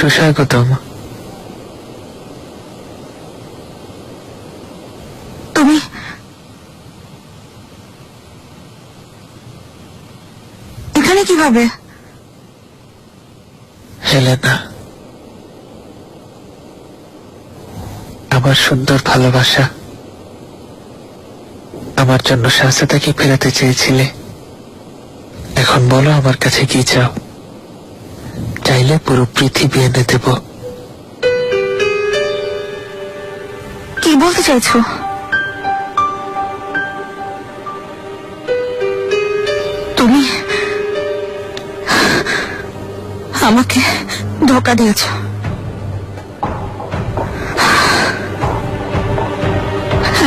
সুস্বাগতম। তুমি এখানে কিভাবে? হেলেনা, আমার সুন্দর ভালোবাসা, আমার জন্য শাহজাদাকে ফেরাতে চেয়েছিলে। এখন বলো আমার কাছে কি চাও? চাইলে পুরো পৃথিবী এনে দেব। কি বলতে চাইছো? তুমি আমাকে ধোকা দিয়েছ।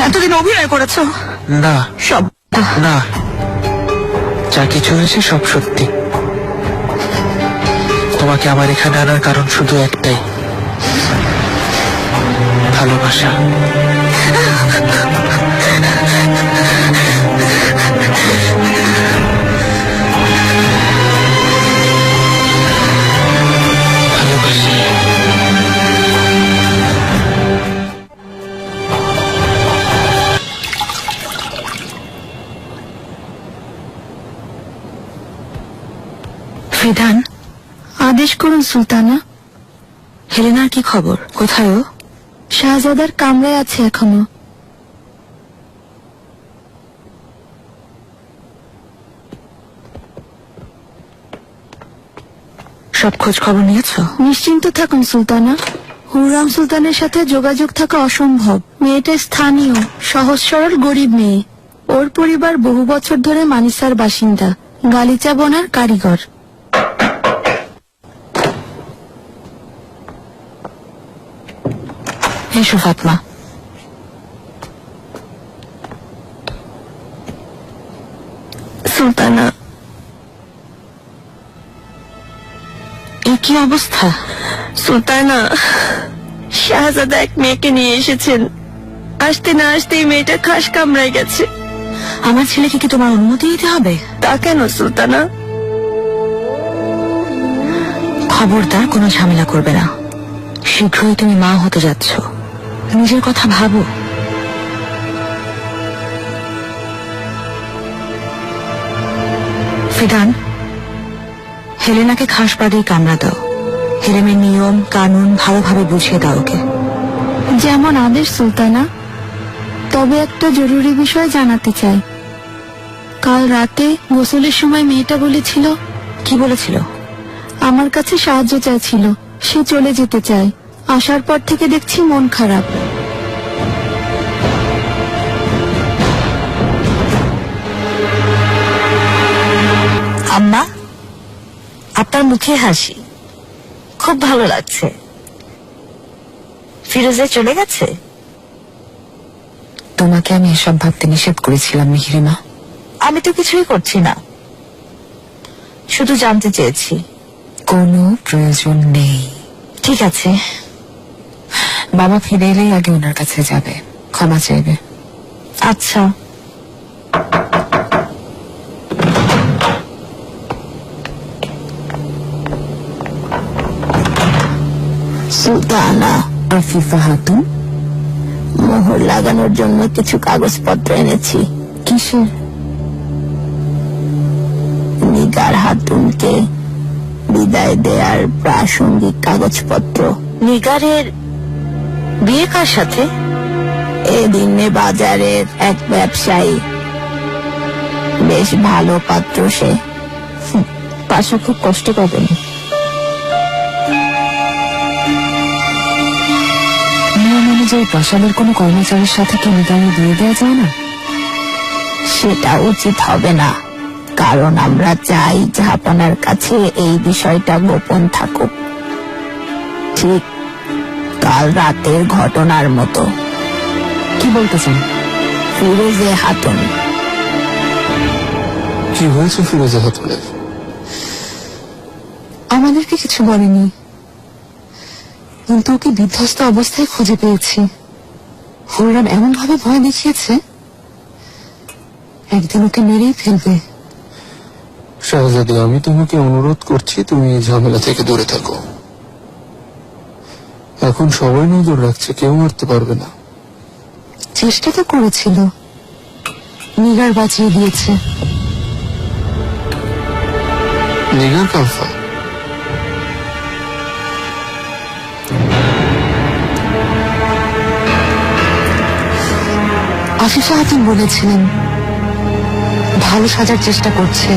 এতদিন অভিনয় করেছো? না, সব না, যা কিছু হয়েছে সব সত্যি। তোমাকে আমার এখানে আনার কারণ শুধু একটাই, ভালোবাসা। ভালোবাসি। ফিদান, আদেশ করুন সুলতানা। হেলেনার কি খবর? কোথায় ও? শাহজাদার কামরায় আছে এখনো। সব খোঁজ খবর নিয়েছ? নিশ্চিন্ত থাকুন সুলতানা, হুররাম সুলতানের সাথে যোগাযোগ থাকা অসম্ভব। মেয়েটা স্থানীয়, সহজ সরল গরিব মেয়ে। ওর পরিবার বহু বছর ধরে মানিসার বাসিন্দা, গালিচা বোনার কারিগর। এসো ফাতমা। সুলতানা, এ কি অবস্থা? সুলতানা, শাহজাদা এক মেয়েকে নিয়ে এসেছেন। আসতে না আসতেই মেয়েটা খাস কামড়ায় গেছে। আমার ছেলেকে কি তোমার অনুমতি দিতে হবে? তা কেন সুলতানা? খবরদার কোনো ঝামেলা করবে না। শীঘ্রই তুমি মা হতে যাচ্ছ, নিজের কথা ভাবো। ফিদান, হেলেনাকে খাস পাড়েই কামড়া দাও। হেলেমের নিয়ম কানুন ভালোভাবে বুঝিয়ে দাও ওকে। যেমন আদেশ সুলতানা। তবে একটা জরুরি বিষয় জানাতে চাই। কাল রাতে গোসলের সময় মেয়েটা বলেছিল। কি বলেছিল? আমার কাছে সাহায্য চাইছিল, সে চলে যেতে চায়। আসার পর থেকে দেখছি মন খারাপ। আম্মা, আপনার মুখে হাসি, খুব ভালো লাগছে। ফিরোজে চলে গেছে? তোমাকে আমি এসব ভাবতে নিষেধ করেছিলাম মিহরিমা। আমি তো কিছুই করছি না, শুধু জানতে চেয়েছি। কোনো প্রয়োজন নেই। ঠিক আছে, বাবা ফিরে এলেই আগে ওনার কাছে যাবে, ক্ষমা চাইবে। আচ্ছা। সুলতানা, আফিফা খাতুন, মোহর লাগানোর জন্য কিছু কাগজপত্র এনেছি। কিসের? নিগার খাতুনকে বিদায় দেয়ার প্রাসঙ্গিক কাগজপত্র। নিগারের বিয়ে কার সাথে? এদিনে বাজারের এক ব্যবসায়ী, বেশ ভালো পাত্র সে। পাশা খুব কষ্ট পাবেন। নিয়ম অনুযায়ী প্রাসাদের কোনো কর্মচারীর সাথে কি নিগারে দিয়ে দেওয়া যায় না? সেটা উচিত হবে না, কারণ আমরা চাই জাহাপনার কাছে এই বিষয়টা গোপন থাকুক, ঠিক কাল রাতের ঘটনার মতো। কি বলতে চান? ফিরোজে খাতুন। কি হয়েছে ফিরোজে খাতুনের? আমাদেরকে কিছু বলেনি, কিন্তু ওকে বিধ্বস্ত অবস্থায় খুঁজে পেয়েছি। হুররাম এমন ভাবে ভয় দেখিয়েছে একদিন ওকে মেরেই ফেলবে। শাহজাদি, আমি তোমাকে অনুরোধ করছি তুমি এই ঝামেলা থেকে দূরে থাকো। এখন সবাই নজর রাখছে, কেউ মারতে পারবে না। চেষ্টা তো করেছিল, নিগার বাঁচিয়ে দিয়েছে। নিগার কালফা? আফিফা হাতিম বলেছিলেন ভালো সাজার চেষ্টা করছে।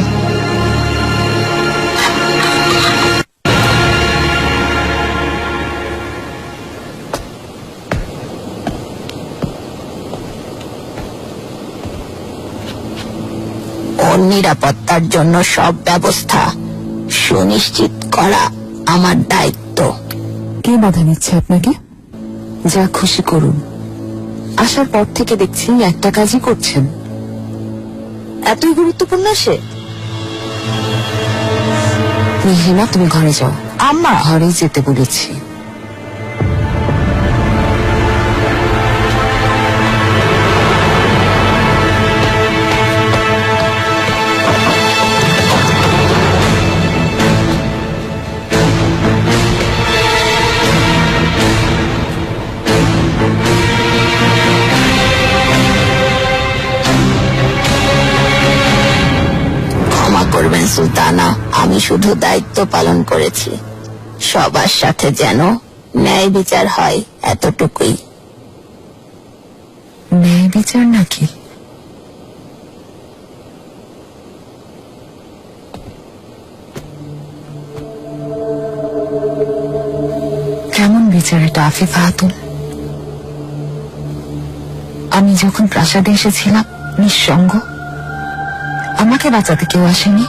ওর নিরাপত্তার জন্য সব ব্যবস্থা সুনিশ্চিত করা আমার দায়িত্ব। কে বাধা নিচ্ছে আপনাকে? যা খুশি করুন। আসার পর থেকে দেখছি একটা কাজই করছেন। এতই গুরুত্বপূর্ণ সে? মিহিমা, তুমি ঘরে যাও। আম্মা, ঘরেই যেতে বলেছি। ক্ষমা করবেন সুলতানা, আমি শুধু দায়িত্ব পালন করেছি। সবার সাথে যেন ন্যায় বিচার হয়, এতটুকুই। ন্যায় বিচার নাকি? কেমন বিচার এটা আফিফা হাতুন? আমি যখন প্রাসাদে এসেছিলাম নিঃসঙ্গ, আমাকে বাঁচাতে কেউ আসেনি।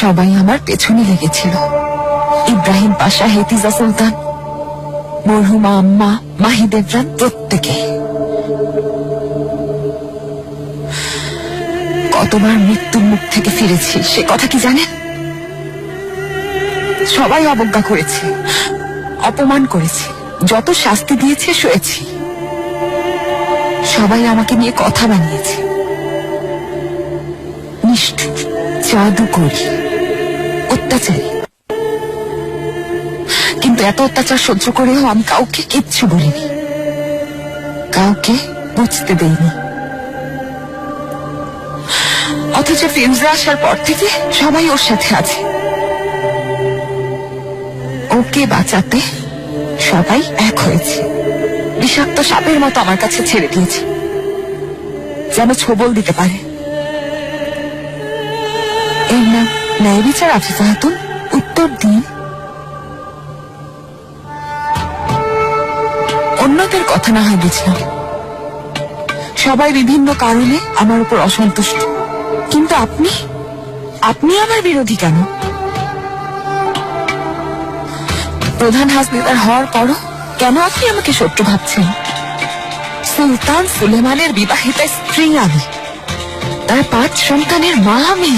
সবাই আমার পেছনে লেগেছিল। ইব্রাহিম পাশা, হেতিজা সুলতান, মরহুমা আম্মা, মাহিদেবরান, প্রত্যেকে। কতবার মৃত্যুর মুখ থেকে ফিরেছি সে কথা কি জানেন? সবাই অবজ্ঞা করেছে, অপমান করেছে, যত শাস্তি দিয়েছে সয়েছি। সবাই আমাকে নিয়ে কথা বানিয়েছে। নিষ্ঠুর, জাদুকরি, অত্যাচারী। কিন্তু এত অত্যাচার সহ্য করেও আমি কাউকে কিচ্ছু বলিনি, কাউকে বুঝতে দেইনি। অথচ ফিউজা আসার পর থেকে সবাই ওর সাথে আছে। ওকে বাঁচাতে সবাই এক হয়েছে। বিষাক্ত সাপের মতো আমার কাছে ছেড়ে দিয়েছে, যেন ছোবল দিতে পারে। এর নাম ন্যায় বিচার আফিফা হাতুন? উত্তর দিন। অন্যদের কথা না হয় বুঝলাম, সবাই বিভিন্ন কারণে আমার উপর অসন্তুষ্ট, কিন্তু আপনি আপনি আমার বিরোধী কেন? প্রধান হাসমিদার হওয়ার পরও কেন আপনি আমাকে শত্রু ভাবছেন? সুলতান সুলেমানের বিবাহিতা স্ত্রী আমি, তার 5 সন্তানের মা আমি।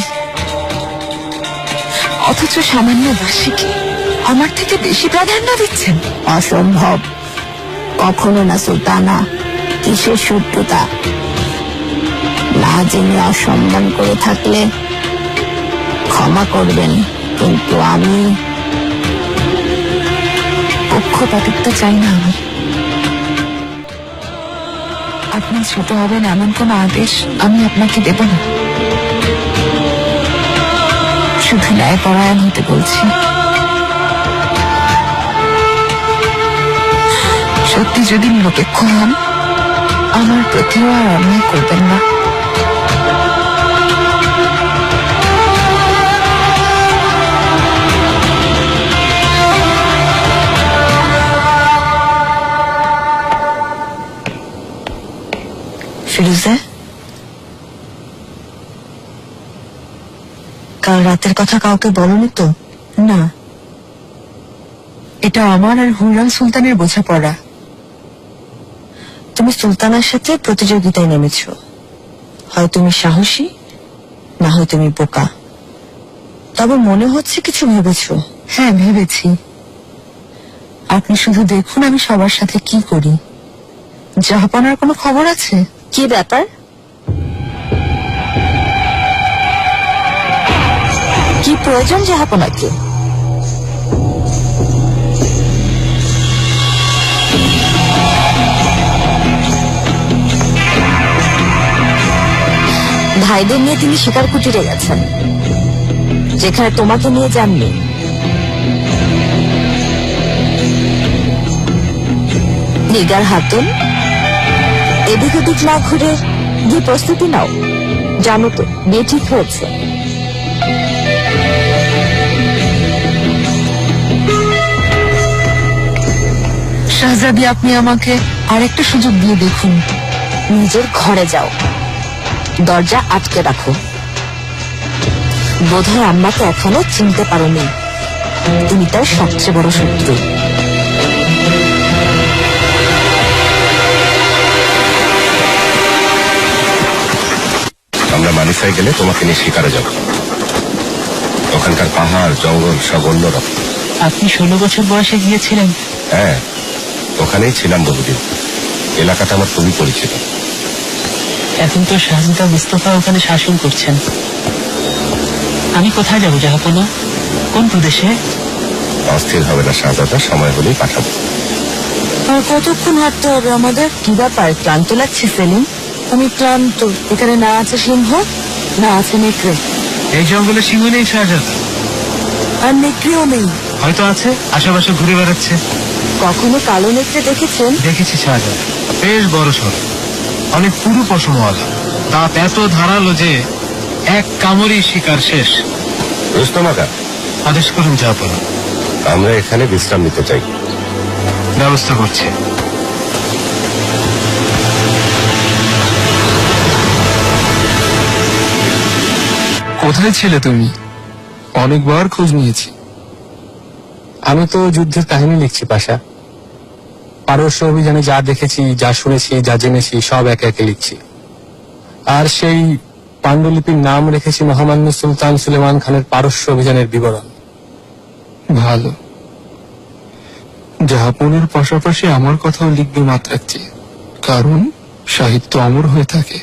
অথচ সামান্য দাসীকে আমার থেকে বেশি প্রাধান্য দিচ্ছেন। অসম্ভব, কখনো না সুলতানা। কিসের শত্রুতা? না জেনে অসম্মান করে থাকলে ক্ষমা করবেন, কিন্তু আমি পক্ষপাতিত্ব চাই না আমি। আপনি ছোট হবেন এমন কোন আদেশ আমি আপনাকে দেব না। শুধু ন্যায়পরায়ণ হতে বলছি। সত্যি যদি নিরপেক্ষ হন, আমার প্রতিও আর অন্যায় করবেন না। ফিরোজা, কাল রাতের কথা কাউকে বলনি তো? না, এটা আমার আর হুররাম সুলতানের বোঝাপড়া। তুমি সুলতানের সাথে প্রতিযোগিতায় নেমেছ। হয় তুমি সাহসী, না হয় তুমি বোকা। তবে মনে হচ্ছে কিছু ভেবেছ। হ্যাঁ, ভেবেছি। আপনি শুধু দেখুন আমি সবার সাথে কি করি। জাহাপনার কোনো খবর আছে? কি ব্যাপার? কি প্রয়োজন জাহাপনাকে? ভাইদের নিয়ে তিনি শিকার কুটিরে গেছেন, যেখানে তোমাকে নিয়ে যাননি। নিগার হাতুন, এদিক ওদিক না ঘুরে গিয়ে প্রস্তুতি নাও। জানো তো বিয়ে ঠিক হয়েছে। শাহজাদি, আপনি আমাকে আরেকটা সুযোগ দিয়ে দেখুন। নিজের ঘরে যাও, দরজা আটকে রাখো। বোধহয় আম্মাকে এখনো চিনতে পারোনি, তুমি তার সবচেয়ে বড় শত্রু। আমরা মানিসায় গেলে তোমাকে নিয়ে শিকারে যাব। ওখানকার পাহাড় জঙ্গল সব অন্যরকম। আপনি 16 বছর বয়সে গিয়েছিলেন? হ্যাঁ, ওখানেই ছিলাম বহুদিন। এলাকাটা আমার খুবই পরিচিত। এখন তো শাহজাদা মুস্তফা ওখানে শাসন করছেন। আমি কোথায় যাব জাহাপনা? কোন প্রদেশে? অস্থির হবে না শাহজাদা, সময় হলেই পাঠাবো। আর কতক্ষণ হাঁটতে হবে আমাদের? কি ব্যাপার, ক্লান্ত লাগছে সেলিম? আমি ক্লান্ত। এখানে না আছে সিংহ, না আছে নেকড়ে। এই জঙ্গলে সিংহ নেই শাহজাদা। আর নেকড়েও নেই। হয়তো আছে, আশেপাশে ঘুরে বেড়াচ্ছে। কখনো কালো নেকড়ে দেখেছেন? দেখেছি শাহজাদা, বেশ বড় সড়, অনেক পুরু পশমওয়ালা, দাঁত এত ধারালো যে এক কামড়েই শিকার শেষ। রুস্তম আকা, আদেশ করুন জাহাপনা। আমরা এখানে বিশ্রাম নিতে চাই। ব্যবস্থা করছি। কোথায় ছিলে তুমি? অনেকবার খোঁজ নিয়েছি। আমি তো যুদ্ধের কাহিনী লিখছি পাশা। পারস্য অভিযানে যা দেখেছি, যা শুনেছি, যা জেনেছি সব একে একে লিখছি। আর সেই পাণ্ডুলিপির নাম রেখেছি মহামান্য সুলতান সুলেমান খানের পারস্য অভিযানের বিবরণ। ভালো, জাহাপনের পাশাপাশি আমার কথাও লিখবে মাত্রাচ্ছি, কারণ সাহিত্য অমর হয়ে থাকে।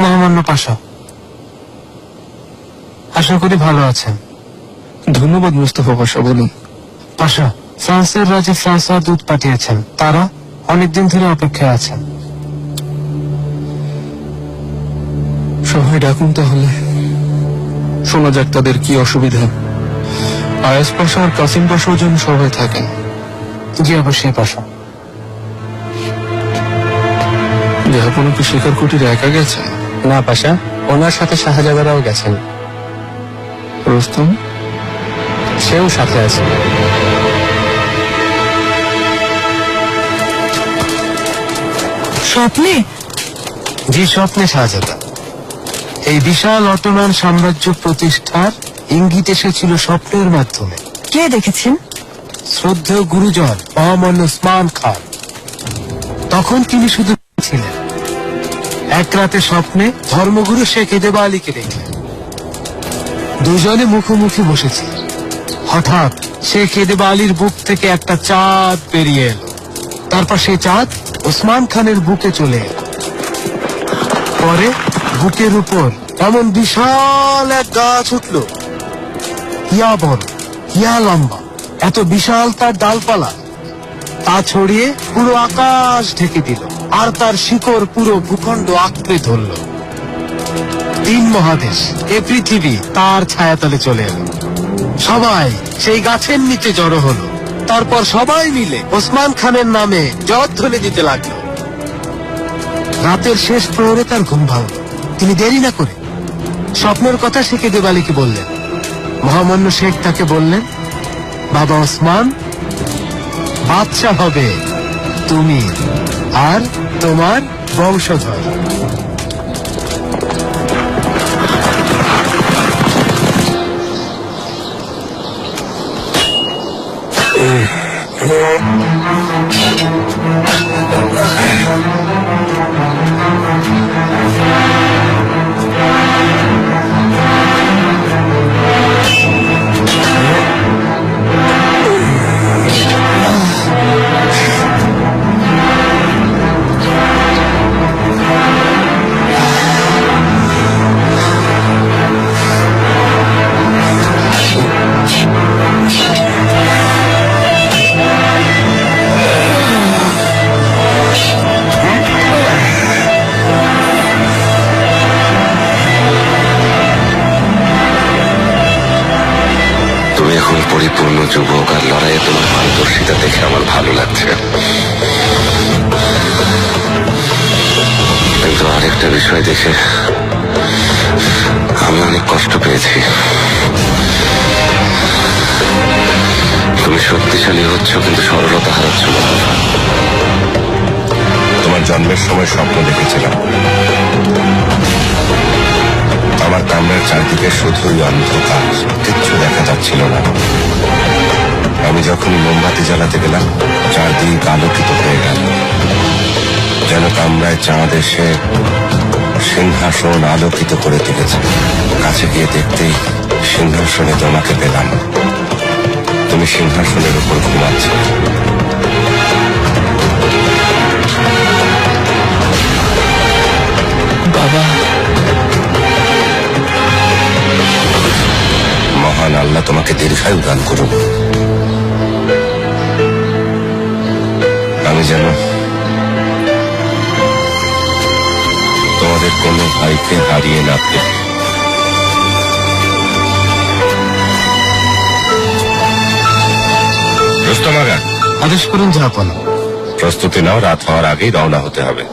মহামান্য পাশা, আশা করি ভালো আছেন। ধন্যবাদ মুস্তফা পাশা, বলুন। পাশা, ফ্রান্সের রাজা ফ্রান্সওয়া দূত পাঠিয়েছেন। তারা অনেকদিন ধরে অপেক্ষায় আছেন। সবাই ডাকুন তাহলে, শোনা যাক তাদের কি অসুবিধা। আয়াস পাশা আর কাসিম পাশাও যেন সবাই থাকেন। জি অবশ্যই পাশা। জাহাপনা কি শিকার কুটিরে একা গেছেন? না পাশা, ওনার সাথে শাহজাদারাও গেছেন। রুস্তম? সেও সাথে আছে। স্বপ্নে? জি স্বপ্নে শাহজাদা। এই বিশাল অটোমান সাম্রাজ্য প্রতিষ্ঠার ইঙ্গিত এসেছিল স্বপ্নের মাধ্যমে। কে দেখেছেন? শ্রদ্ধেয় গুরুজন মহামান্য উসমান খান। তখন তিনি শুধু ছিলেন। এক রাতে স্বপ্নে ধর্মগুরু শেখ এদেবা আলীকে দেখলেন। দুজনে মুখোমুখি বসেছে। হঠাৎ শেখ এদেবা আলীর বুক থেকে একটা চাঁদ বেরিয়ে এলো। তারপর সেই চাঁদ ওসমান খানের বুকে চলে এলো। পরে বুকের উপর এমন বিশাল এক গাছ উঠল, ইয়া বড়, ইয়া লম্বা, এত বিশাল তার ডালপালা, তা ছড়িয়ে পুরো আকাশ ঢেকে দিল। আর তার শিকড় পুরো ভূখণ্ড আঁকড়ে ধরল। 3 মহাদেশ, এ পৃথিবী তার ছায়াতলে চলে এলো। সবাই সেই গাছের নিচে জড়ো হলো। তারপর সবাই মিলে ওসমান খানের নামে জয়ধ্বনি দিতে লাগলো। রাতের শেষ প্রহরে তার ঘুম ভাঙল। তিনি দেরি না করে স্বপ্নের কথা শেখ এদেবা আলীকে বললেন। মহামান্য শেখ তাকে বললেন, বাবা ওসমান, বাদশাহ হবে তুমি আর তোমার বংশধর। যুবক আর লড়াইয়ে তোমার পারদর্শিতা দেখে আমার ভালো লাগছে, কিন্তু আরেকটা বিষয় দেখে আমি অনেক কষ্ট পেয়েছি। তুমি শক্তিশালী হচ্ছ কিন্তু সরলতা হারাচ্ছ মুস্তাফা। তোমার জন্মের সময় স্বপ্ন দেখেছিলাম, আমার কামরার চারদিকে শুধুই অন্ধকার, কিচ্ছু দেখা যাচ্ছিল না। আমি যখনই মোমবাতি জ্বালাতে গেলাম চারদিক আলোকিত হয়ে গেল, যেন কামরায় চাঁদ এসে সিংহাসন আলোকিত করে তুলেছে। কাছে গিয়ে দেখতেই সিংহাসনে তোমাকে পেলাম, তুমি সিংহাসনের উপর ঘুমাচ্ছ। বাবা, মহান আল্লাহ তোমাকে দীর্ঘায়ু দান করুন। আমি যেন তোমাদের কোনো ভাইকে হারিয়ে না ফেলি। রুস্তম আগা, আদেশ করুন জাহাপনা। প্রস্তুতি নাও, রাত হওয়ার আগেই রওনা হতে হবে।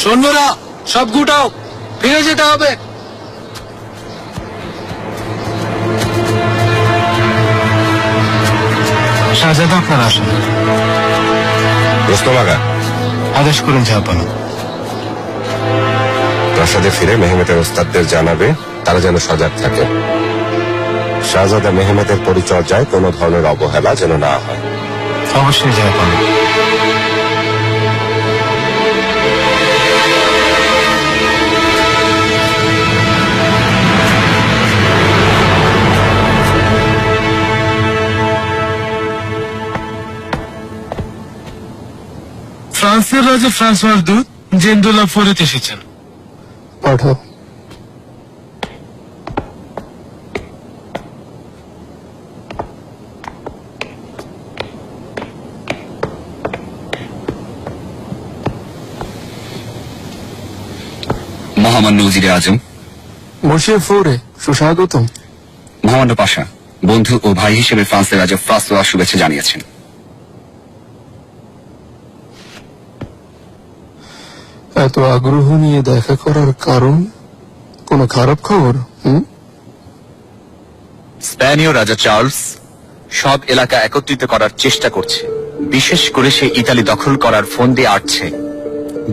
সৈন্যরা সব গুটাও, ফিরে যেতে হবে। শাহজাদা আপনার আসুন। রুস্তম আগা, আদেশ করুন জাহাপনা। প্রাসাদে ফিরে মেহমেদের ওস্তাদদের জানাবে তারা যেন সজাগ থাকে। শাহজাদা মেহমেদের পরিচর্যায় কোনো ধরনের অবহেলা যেন না হয়। অবশ্যই জাহাপনা। ফ্রান্সের রাজা ফ্রান্সওয়ার দূত জেন্দুলা ফরিদ এসেছেন। পাঠাও। মহামান্য উজিরে আজম, মর্শিয়া ফোরে, সুস্বাগতম। মহামান্য পাশা, বন্ধু ও ভাই হিসেবে ফ্রান্সের রাজা ফ্রাঁসোয়া শুভেচ্ছা জানিয়েছেন। এত আগ্রহ নিয়ে দেখা করার কারণ কোনো খারাপ খবর? স্প্যানীয় রাজা চার্লস সব এলাকা একত্রিত করার চেষ্টা করছে, বিশেষ করে সে ইতালি দখল করার ফোন দিয়ে আসছে।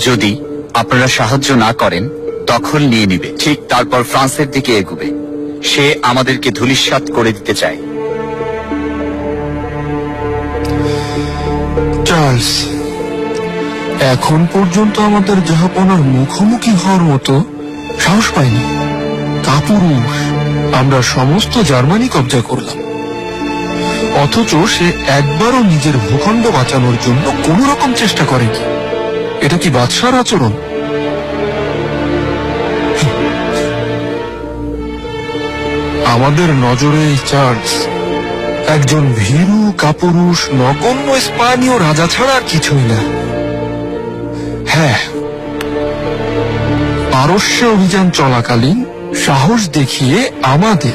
যদি আপনারা সাহায্য না করেন দখল নিয়ে নিবে, ঠিক তারপর ফ্রান্সের দিকে এগুবে। সে আমাদেরকে ধূলিসাৎ করে দিতে চায়। চার্লস এখন পর্যন্ত আমাদের জাহাপনার মুখোমুখি হওয়ার মতো সাহস পাইনি। কাপুরুষ, আমরা সমস্ত জার্মানি কবজা করলাম, অথচ সে একবারও নিজের ভূখণ্ড বাঁচানোর জন্য কোন রকম চেষ্টা করেনি। এটা কি বাদশার আচরণ? আমাদের নজরে এই চার্লস একজন ভীরু কাপুরুষ নগণ্য স্পানীয় রাজা ছাড়া আর কিছুই না। হ্যাঁ, পারস্য অভিযান চলাকালীন সাহস দেখিয়ে আমাদের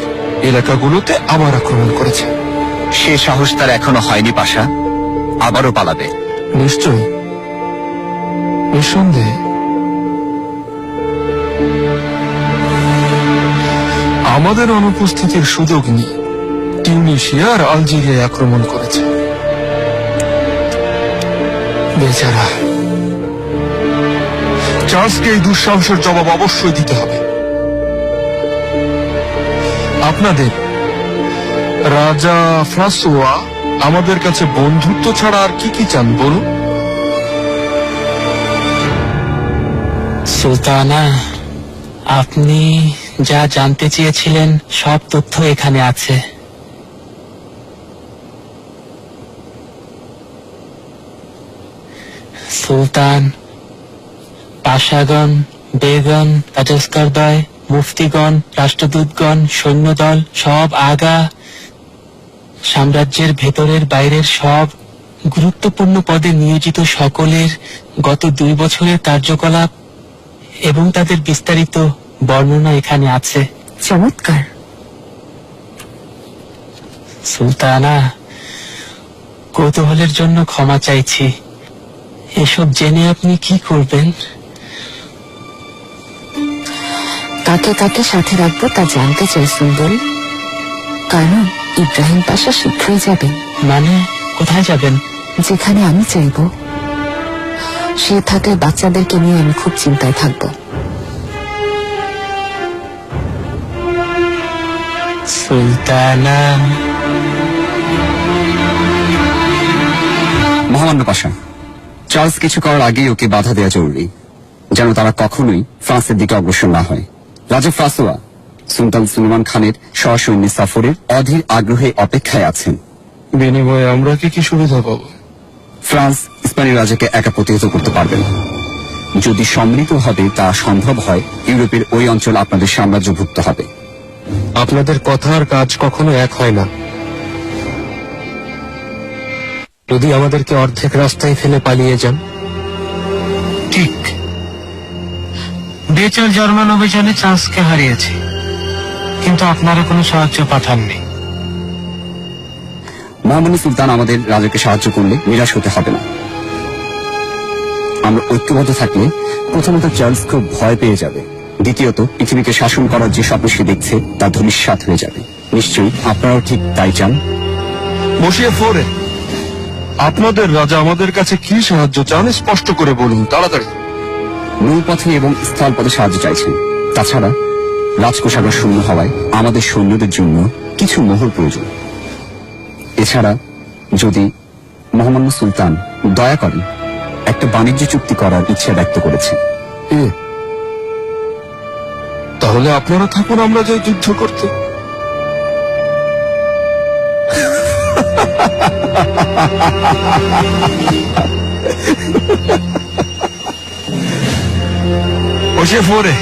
এলাকাগুলোতে আবার আক্রমণ করেছে। সে সাহস তার এখনো হয়নি পাশা, আবারও পালাবে। নিশ্চয়ই, নিঃসন্দেহে। আমাদের অনুপস্থিতির সুযোগ নিয়ে টিউনিশিয়া আর আলজেরিয়ায় আক্রমণ করেছে। বেচারা চার্লসকে এই দুঃসাহসের জবাব অবশ্যই দিতে হবে। আপনাদের রাজা ফ্রাঁসোয়া আমাদের কাছে বন্ধুত্ব ছাড়া আর কি কি চান বলুন? সুলতানা, আপনি যা জানতে চেয়েছিলেন সব তথ্য এখানে আছে। সুলতান, পাশাগণ, বেগম, রাজস্কারদ্বয়, মুফতিগণ, রাষ্ট্রদূতগণ, সৈন্যদল সব আগা, সাম্রাজ্যের ভেতরের বাইরের সব গুরুত্বপূর্ণ পদে নিয়োজিত সকলের গত 2 বছরের কার্যকলাপ এবং তাদের বিস্তারিত বর্ণনা এখানে আছে। চমৎকার। সুলতানা, কৌতূহলের জন্য ক্ষমা চাইছি। এসব জেনে আপনি কি করবেন? কাকে কাকে সাথে রাখবো তা জানতে চাই সুন্দর। কারণ ইব্রাহিম পাশা শীঘ্রই যাবেন। মানে কোথায় যাবেন? যেখানে আমি চাইব। সে থাকলে বাচ্চাদেরকে নিয়ে আমি খুব চিন্তায় থাকবো। সুলতানা। মহামান্য পাশা, চার্লস কিছু করার আগেই ওকে বাধা দেওয়া জরুরি, যেন তারা কখনোই ফ্রান্সের দিকে অগ্রসর না হয়। রাজা ফ্রাসোয়া সুলতান সুলেমান খানের সসৈন্য সফরের অধীর আগ্রহে অপেক্ষায় আছেন। বিনিময়ে আমরা কি সুবিধা পাবো? ফ্রান্স স্পেনের রাজাকে একা প্রতিহত করতে পারবে না। যদি সম্মিলিতভাবে তা সম্ভব হয়, ইউরোপের ওই অঞ্চল আপনাদের সাম্রাজ্যভুক্ত হবে। আপনাদের কথা আর কাজ কখনো এক হয় না। যদি আমাদেরকে অর্ধেক রাস্তায় ফেলে পালিয়ে যান। ঠিক। ডেচার জার্মান অভিযানে চার্লসকে হারিয়েছি, কিন্তু আপনারা কোনো সাহায্য পাঠাননি। মহামান্য সুলতান আমাদের রাজাকে সাহায্য করলে নিরাশ হতে হবে না। আমরা ঐক্যবদ্ধ থাকলে প্রথমত চার্লস খুব ভয় পেয়ে যাবে, দ্বিতীয়ত পৃথিবীকে শাসন করার যে স্বপ্ন সে দেখছে তা ধূলিসাৎ হয়ে যাবে। নিশ্চয়ই আপনারাও ঠিক তাই চান। বসিয়ে ফোরে আপনাদের রাজা আমাদের কাছে কি সাহায্য চান স্পষ্ট করে বলুন, তাড়াতাড়ি। নৌপথে এবং স্থলপথে সাহায্য চাইছেন। তাছাড়া রাজকোষাগার শূন্য হওয়ায় আমাদের সৈন্যদের জন্য কিছু মোহর প্রয়োজন। এছাড়া যদি মহামান্য সুলতান দয়া করেন, একটা বাণিজ্য চুক্তি করার ইচ্ছা ব্যক্ত করেছেন। তাহলে আপনারা থাকুন, আমরা যাই যুদ্ধ করতে। বসিয়ে ফোরে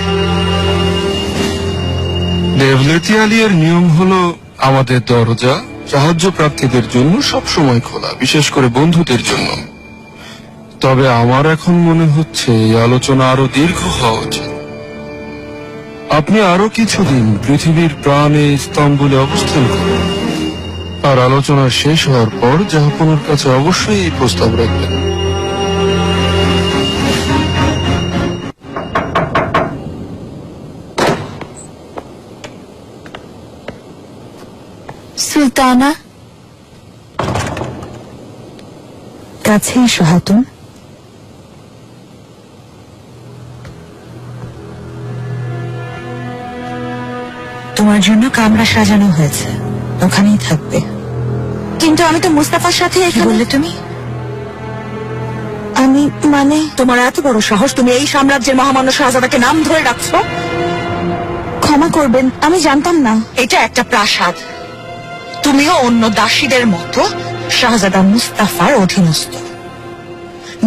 ডেভলেটিয়ালিয়ার নিয়ম হলো আমাদের দরজা সাহায্য প্রার্থীদের জন্য সবসময় খোলা, বিশেষ করে বন্ধুদের জন্য। তবে আমার এখন মনে হচ্ছে এই আলোচনা আরো দীর্ঘ হওয়া উচিত। আপনি আরো কিছুদিন পৃথিবীর প্রাণে ইস্তাম্বুলে অবস্থান করুন, আর আলোচনা শেষ হওয়ার পর জাহাপনার কাছে অবশ্যই এই প্রস্তাব রাখবেন। সুলতানা, কাছে এসো হাতুন। তোমার জন্য কামরা সাজানো হয়েছে, ওখানেই থাকবে। কিন্তু আমি তো মুস্তাফার সাথে কি বললে তুমি? আমি মানে তোমার এত বড় সাহস, তুমি এই সাম্রাজ্যের মহামান্য শাহজাদাকে নাম ধরে রাখছো? ক্ষমা করবেন, আমি জানতাম না। এটা একটা প্রাসাদ, তুমিও অন্য দাসীদের মতো শাহজাদা মুস্তাফার অধীনস্থ।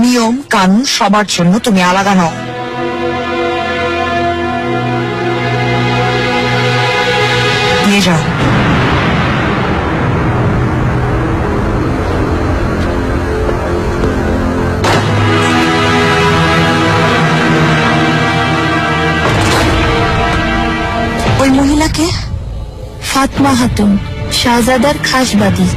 নিয়ম কানুন সবার জন্য তুমি আলাদা নও। নিয়ে যাও। ওই মহিলাকে? ফাতমা খাতুন, শাহজাদার খাসবাদী।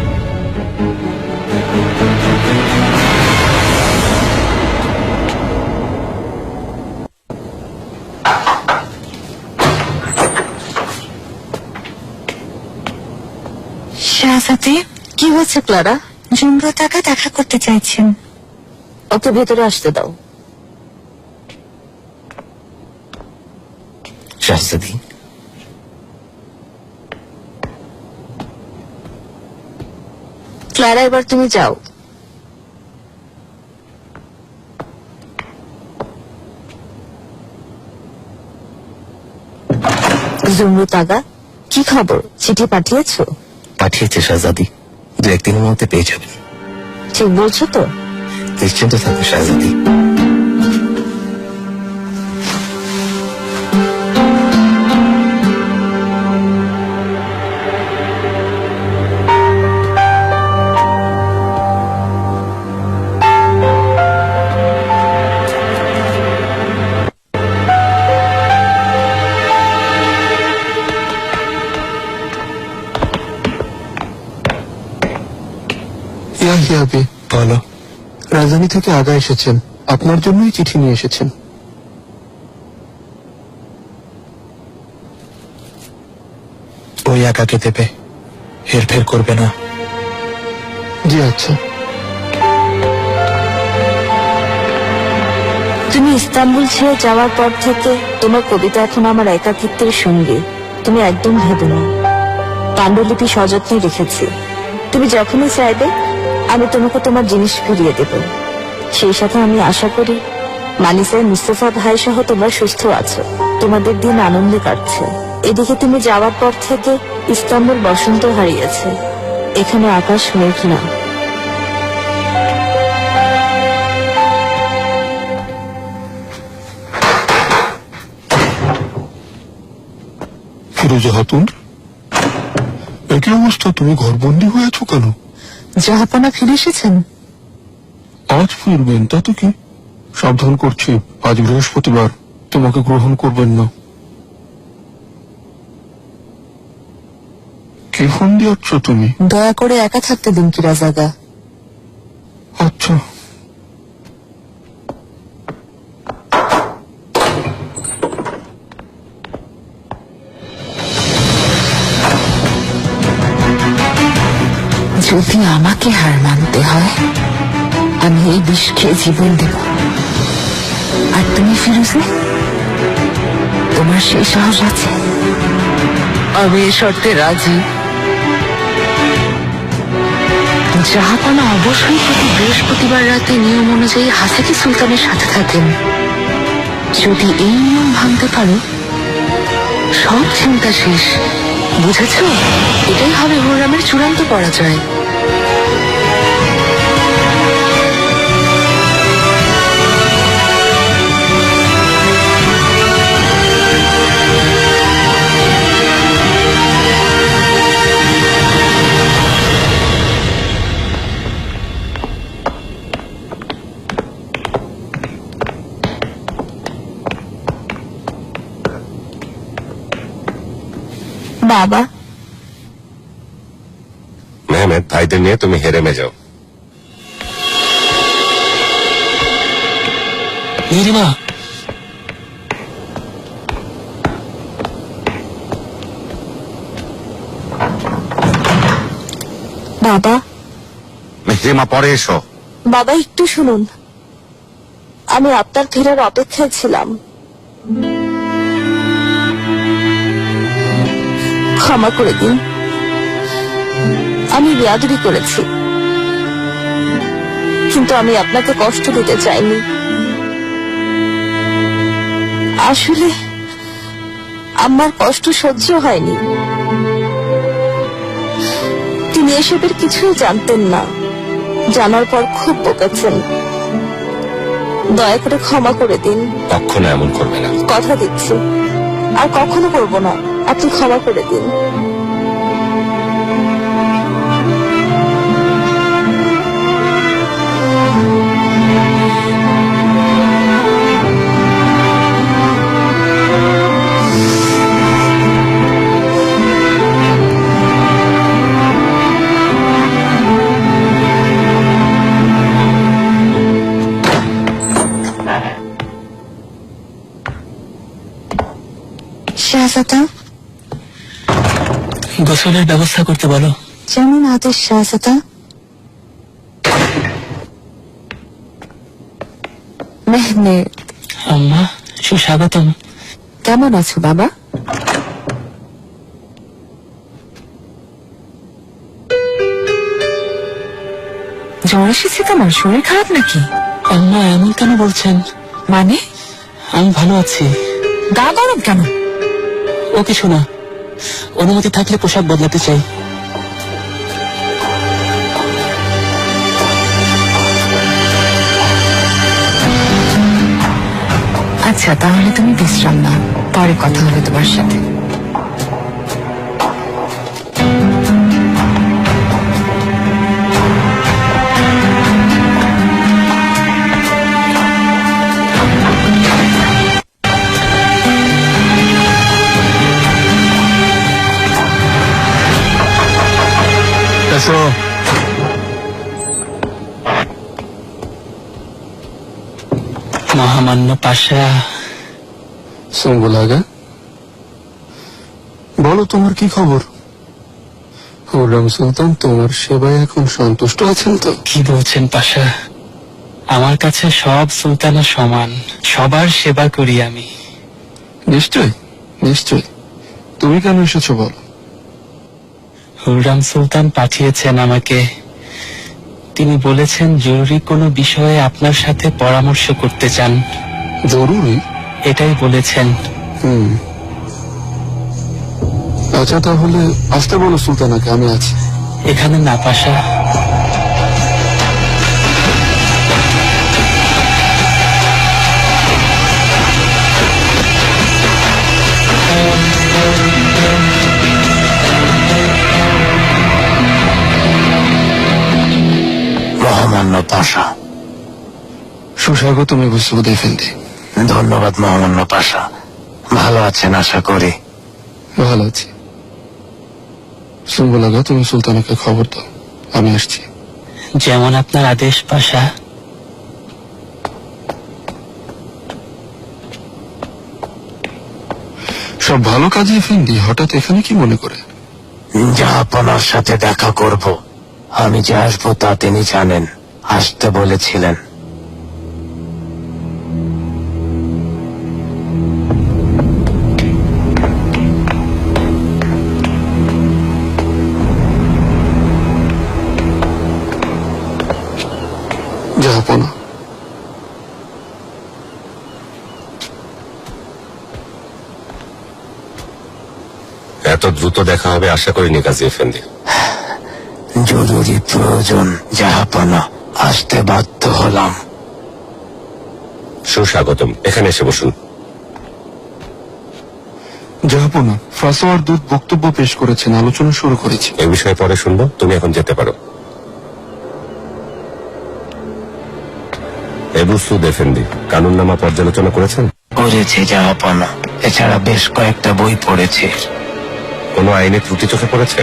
শাহজাদি, কি হয়েছে ক্লারা? জুমরতাকা দেখা করতে চাইছেন। ওকে ভেতরে আসতে দাও। শাহজাদি, ক্লারা, এবার তুমি যাও। জুমরুত আগা, কি খবর? চিঠি পাঠিয়েছো? পাঠিয়েছে শাহজাদি, দু একদিনের মধ্যে পেয়ে যাবেন। ঠিক বলছো তো? নিশ্চিন্ত থাকো শাহজাদি। জি আবি, বলো। রাজধানী থেকে আগা এসেছেন, আপনার জন্যই চিঠি নিয়ে এসেছেন। ওই একাকে দেবে, হেরফের করবে না। জি আচ্ছা। তুমি ইস্তাম্বুল ছেড়ে যাওয়ার পর থেকে তোমার কবিতা এখন আমার একাকিত্বের সঙ্গী। তুমি একদম ভেবে না, পাণ্ডুলিপি সযত্নে রেখেছি। তুমি যখনই চাইবে আমি তোমাকে তোমার জিনিস ফিরিয়ে দেব। সেই সাথে আমি আশা করি মানিসের মুস্তফা ভাই সহ তোমরা সুস্থ আছো, তোমাদের দিন আনন্দে কাটছে। এদিকে তুমি যাওয়ার পর থেকে ইস্তাম্বুল বসন্ত হারিয়েছে, এখানে আকাশ মেঘ না। ফিরোজা খাতুন, একই অবস্থা, তুমি ঘরবন্দি হয়েছো কেন? জাহাপানা ফিরে এসেছেন? আজ ফিরবেন তাতে কি, সাবধান করছি আজ বৃহস্পতিবার, তোমাকে গ্রহণ করবেন না। কি ফোন দিচ্ছ তুমি? দয়া করে একা থাকতে দিন কি রাজাগা। আচ্ছা। যদি আমাকে হার মানতে হয় আমি এই বিষ খেয়ে জীবন দেব। আর তুমি ফিরোজে, তোমার সেই সাহস আছে? আমি এ শর্তে রাজি। জাহাপানা অবশ্যই প্রতি বৃহস্পতিবার রাতে নিয়ম অনুযায়ী হাসাকি সুলতানের সাথে থাকেন। যদি এই নিয়ম ভাঙতে পারো সব চিন্তা শেষ, বুঝেছ? এটাই হবে হুররামের চূড়ান্ত পরাজয়। বাবা, মেহমেদ, ভাইদের নিয়ে তুমি হেরেমে যাও। নীলিমা, বাবা, মেহরিমা, পরে এসো। বাবা একটু শুনুন। আমি আপনার ফেরার অপেক্ষায় ছিলাম। ক্ষমা করে দিন, আমি বেয়াদবি করেছি, কিন্তু আমি আপনাকে কষ্ট দিতে চাইনি। আসলে আমার কষ্ট সহ্য হয়নি। তিনি এসবের কিছুই জানতেন না, জানার পর খুব বকেছেন। দয়া করে ক্ষমা করে দিন। কখনো এমন করবে না। কথা দিচ্ছি আর কখনো করব না, আপনি ক্ষমা করে দিন। শাহজাদা, গোসলের ব্যবস্থা করতে বলো। যেমন আদেশ শাহজাদা। মেহমেদ, আম্মা, সুস্বাগতম। কেমন আছো বাবা? জ্বর এসেছে তোমার? শরীর খারাপ নাকি? আম্মা, এমন কেন বলছেন? মানে? আমি ভালো আছি। গা গরম কেন? ও কিছু না, অনুমতি থাকলে পোশাক বদলাতে চাই। আচ্ছা, তাহলে তুমি বিশ্রাম নাও, পরে কথা হবে তোমার সাথে। এসো। মহামান্য পাশা, সুম্বুলাগা, বলো তোমার কি খবর? হুররাম সুলতান তোমার সেবায় এখন সন্তুষ্ট আছেন তো? কি বলছেন পাশা? আমার কাছে সব সুলতানা সমান, সবার সেবা করি আমি। নিশ্চয়, নিশ্চয়। তুমি কেন এসেছো বলো? হুররাম সুলতান পাঠিয়েছেন আমাকে। তিনি বলেছেন জরুরি কোনো বিষয়ে আপনার সাথে পরামর্শ করতে চান। জরুরি? এটাই বলেছেন। আচ্ছা, তাহলে আসতে বলো সুলতানাকে, আমি আছি। এখানে না পাশা, মহামান্য পাশা। সুস্বাগতম এবসুদ এফেন্দি। ধন্যবাদ মহামান্য পাশা। ভালো আছেন আশা করি। ভালো আছি। সুম্বুলাগা, তুমি সুলতানাকে খবর দাও, আমি আসছি। যেমন আপনার আদেশ পাশা। সব ভালো কাজে এফেন্দি, হঠাৎ এখানে কি মনে করে? জাহাপনার সাথে দেখা করব। আমি যে আসবো তা তিনি জানেন, আসতে বলেছিলেন। জাহাপনা, এত দ্রুত দেখা হবে আশা করিনি কাজী এফেন্দি। জরুরি প্রয়োজন জাহাপনা, আসতে বাধ্য হলাম। সুস্বাগতম, এখানে এসে বসুন। জাহাপনা, ফ্রাসোয়ার দূত বক্তব্য পেশ করেছেন, আলোচনা শুরু করেছি। এ বিষয়ে পরে শুনবো, তুমি এখন যেতে পারো। এবুসুদ এফেন্দি কানুননামা পর্যালোচনা করেছেন? করেছি জাহাপনা, এছাড়া বেশ কয়েকটা বই পড়েছি। কোনো আইনে ত্রুটি চোখে পড়েছে?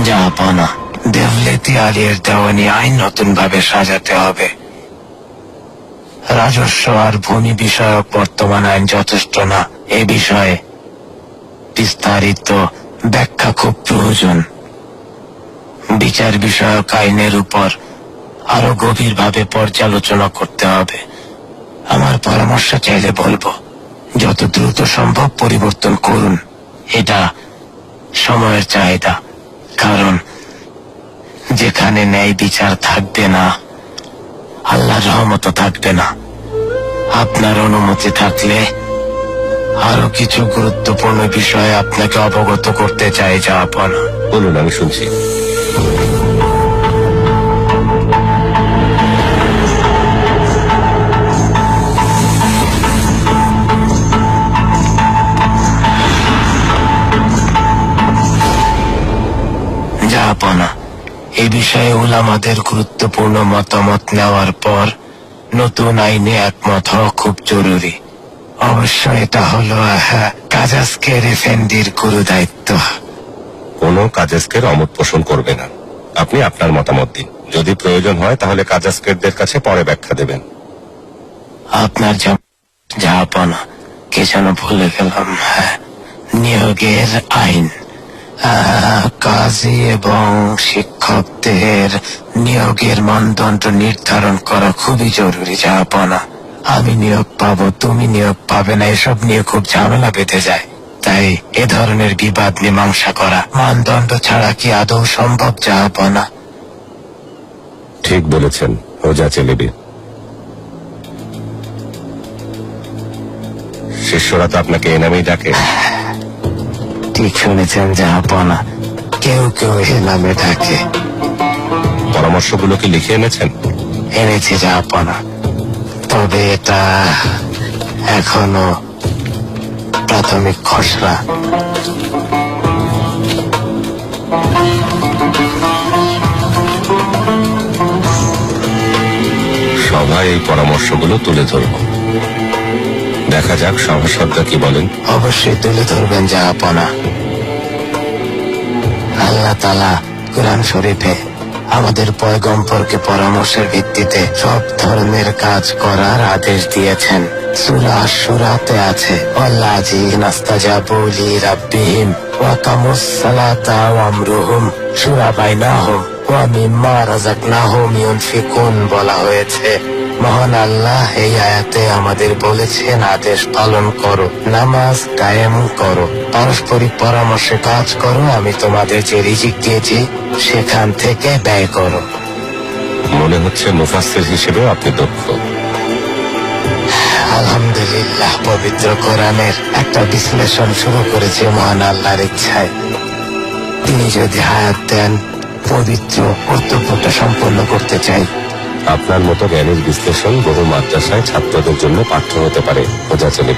জাহাপনা, দেওলেতি আলীর দেওয়ানি আইন নতুন ভাবে সাজাতে হবে। রাজস্ব আর ভূমি বিষয়ক বর্তমান আইন যথেষ্ট না। এ বিষয়ে বিস্তারিত ব্যাখ্যা খুব প্রয়োজন। বিচার বিষয়ক আইনের উপর আরো গভীরভাবে পর্যালোচনা করতে হবে। আমার পরামর্শ চাইলে বলবো, যত দ্রুত সম্ভব পরিবর্তন করুন। এটা সময়ের চাহিদা, কারণ যেখানে ন্যায় বিচার থাকবে না, আল্লাহর রহমত থাকবে না। আপনার অনুমতি থাকলে আরো কিছু গুরুত্বপূর্ণ বিষয়ে আপনাকে অবগত করতে চাই জাহাপনা। বলুন, আমি শুনছি। জাহাপনা, এ বিষয়ে উলামাদের গুরুত্বপূর্ণ মতামত নেওয়ার পর নতুন আইনে একমত হওয়া খুব জরুরি। অবশ্য এটা হলো কাজাসকের এফেন্দির গুরু দায়িত্ব। কোনো কাজেস্কের অমত পোষণ করবে না। আপনি আপনার মতামত দিন, যদি প্রয়োজন হয় তাহলে কাজাস্কেরদের কাছে পরে ব্যাখ্যা দেবেন। আপনার জাহাপনা, কে যেন ভুলে গেলাম। নিয়োগের আইন, কাজী এবং শিক্ষকদের নিয়োগের মানদণ্ড নির্ধারণ করা খুবই জরুরি জাহাপনা। আমি নিয়োগ পাবো, তুমি নিয়োগ পাবে না, এসব নিয়ে খুব ঝামেলা বেঁধে যায়। তাই এ ধরনের বিবাদ মীমাংসা করা মানদণ্ড ছাড়া কি আদৌ সম্ভব জাহাপনা? ঠিক বলেছেন হোজা চেলেবি। শিষ্যরা তো আপনাকে এ নামেই ডাকে। ঠিক শুনেছেন জাহাপনা, কেউ কেউ এ নামে ডাকে। পরামর্শগুলো কি লিখে এনেছেন? এনেছি জাহাপনা, তবে এটা এখনো প্রাথমিক খসড়া। সভায় এই পরামর্শগুলো তুলে ধরব, দেখা যাক সভাসদরা কি বলেন। অবশ্যই তুলে ধরবেন জাহাপনা। আল্লাহ তাআলা কুরআন শরীফে আমাদের পয়গম্বরকে পরামর্শের ভিত্তিতে সব ধর্মের কাজ করার আদেশ দিয়েছেন। সূরা আশ-শুরাতে আছে, ওয়াল্লাযীনা ইসতাজাবু লিরাব্বিহিম ওয়া কামুস সালাতা ওয়া আমরুহুম শুরা বাইনাহুম ওয়া মিম্মা রাযাকনাহুম ইউনফিকুন বলা হয়েছে। মহান আল্লাহ এই আয়াতে আমাদের বলেছেন, আদেশ পালন করো, নামাজ কায়েম করো, পারস্পরিক পরামর্শে কাজ করো, আমি তোমাদের যে রিজিক দিয়েছি সেখান থেকে ব্যয় করো। মনে হচ্ছে মুফাসসির হিসেবেও আপনি দক্ষ। আলহামদুলিল্লাহ, পবিত্র কোরআনের একটা বিশ্লেষণ শুরু করেছে মহান আল্লাহর ইচ্ছায়। তিনি যদি হায়াত দেন, পবিত্র কর্তব্যটা সম্পন্ন করতে চাই। আপনার মতো জ্ঞানের বিশ্লেষণ বহু মাদ্রাসায় ছাত্রদের জন্য পাঠ্য হতে পারে, বোঝা চলে